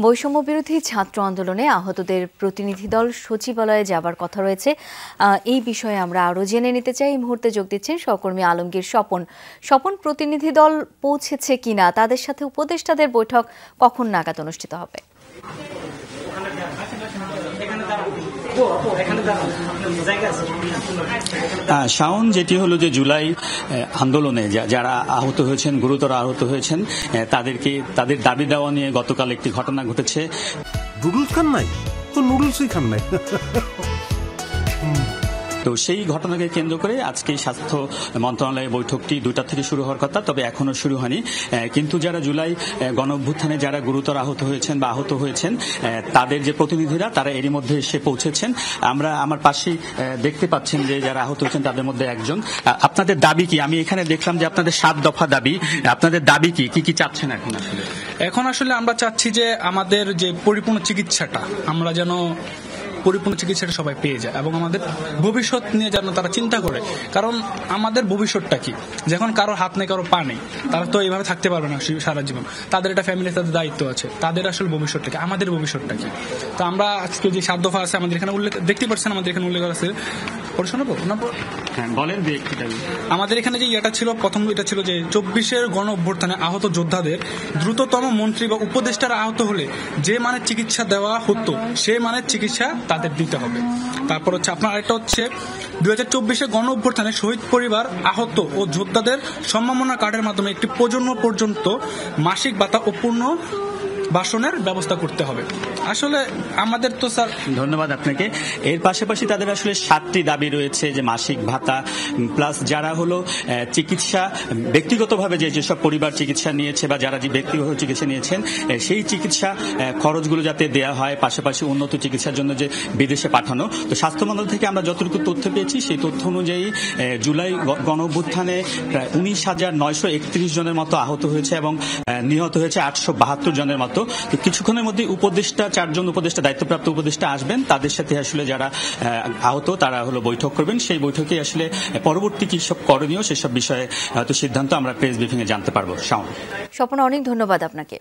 বৈষম্য বিরোধী ছাত্র আন্দোলনে আহতদের প্রতিনিধি দল সচিবালয়ে যাবার কথা রয়েছে। এই বিষয়ে আমরা আরও জেনে নিতে চাই। এই মুহূর্তে যোগ দিচ্ছেন সহকর্মী আলমগীর স্বপন। প্রতিনিধি দল পৌঁছেছে কিনা, তাদের সাথে উপদেষ্টাদের বৈঠক কখন নাগাদ অনুষ্ঠিত হবে? শাওন, যেটি হলো যে জুলাই আন্দোলনে যারা আহত হয়েছেন, গুরুতর আহত হয়েছেন, তাদেরকে তাদের দাবি দেওয়া নিয়ে গতকাল একটি ঘটনা ঘটেছে। নুডলস খান নাই তো নুডলসই খান নাই। তো সেই ঘটনাকে কেন্দ্র করে আজকে স্বাস্থ্য মন্ত্রণালয়ের বৈঠকটি 2টা থেকে শুরু হওয়ার কথা, তবে এখনো শুরু হয়নি। কিন্তু যারা জুলাই গণঅভ্যুত্থানে যারা গুরুতর আহত হয়েছেন বা আহত হয়েছেন, তাদের যে প্রতিনিধিরা তারা এরই মধ্যে এসে পৌঁছেছেন। আমরা আমার পাশেই দেখতে পাচ্ছেন যে যারা আহত হয়েছেন তাদের মধ্যে একজন। আপনাদের দাবি কি? আমি এখানে দেখলাম যে আপনাদের 7 দফা দাবি। আপনাদের দাবি কি কি চাচ্ছেন এখন? আসলে আমরা চাচ্ছি যে আমাদের যে পরিপূর্ণ চিকিৎসাটা, আমরা যেন পরিপূর্ণ চিকিৎসাটা সবাই পেয়ে যায় এবং আমাদের ভবিষ্যৎ নিয়ে যেন তারা চিন্তা করে। কারণ আমাদের ভবিষ্যৎটা কি? যখন কারো হাত নেই, কারো পা নেই, তারা তো এইভাবে থাকতে পারবে না সারা জীবন। তাদের একটা ফ্যামিলি, তাদের দায়িত্ব আছে। তাদের আসলে ভবিষ্যৎটা কি, আমাদের ভবিষ্যৎটা কি? তো আমরা আজকে যে 7 দফা আছে আমাদের এখানে উল্লেখ দেখতে পাচ্ছেন, আমাদের এখানে উল্লেখ আছে। আমাদের এখানে যে ইয়েটা ছিল, প্রথম এটা ছিল যে 24-এর গণ অভ্যুত্থানে আহত যোদ্ধাদের দ্রুততম মন্ত্রী বা উপদেষ্টারা আহত হলে যে মানের চিকিৎসা দেওয়া হতো, সে মানের চিকিৎসা তাদের দিতে হবে। তারপর হচ্ছে আপনার আরেকটা হচ্ছে 2024-এর গণ অভ্যুত্থানে শহীদ পরিবার, আহত ও যোদ্ধাদের সম্মাননা কার্ডের মাধ্যমে একটি প্রজন্ম পর্যন্ত মাসিক ভাতা ও পূর্ণ বাসনের ব্যবস্থা করতে হবে। আসলে আমাদের তো স্যার, ধন্যবাদ আপনাকে। এর পাশাপাশি তাদের আসলে 7টি দাবি রয়েছে, যে মাসিক ভাতা প্লাস যারা হলো চিকিৎসা ব্যক্তিগতভাবে যেসব পরিবার চিকিৎসা নিয়েছে বা যারা যে ব্যক্তিগত চিকিৎসা নিয়েছেন, সেই চিকিৎসা খরচগুলো যাতে দেওয়া হয়, পাশাপাশি উন্নত চিকিৎসার জন্য যে বিদেশে পাঠানো। তো স্বাস্থ্য মন্ত্রণালয় থেকে আমরা যতটুকু তথ্য পেয়েছি, সেই তথ্য অনুযায়ী জুলাই গণঅভ্যুত্থানে প্রায় 19,931 জনের মতো আহত হয়েছে এবং নিহত হয়েছে 872 জনের মতো। তো কিছুক্ষণের মধ্যে উপদেষ্টা, 4 জন উপদেষ্টা, দায়িত্বপ্রাপ্ত উপদেষ্টা আসবেন। তাদের সাথে আসলে যারা আহত তারা হলো বৈঠক করবেন। সেই বৈঠকে আসলে পরবর্তী কি সব করণীয় সেসব বিষয়ে হয়তো সিদ্ধান্ত আমরা প্রেস ব্রিফিং এ জানতে পারবো। স্বপন, অনেক ধন্যবাদ আপনাকে।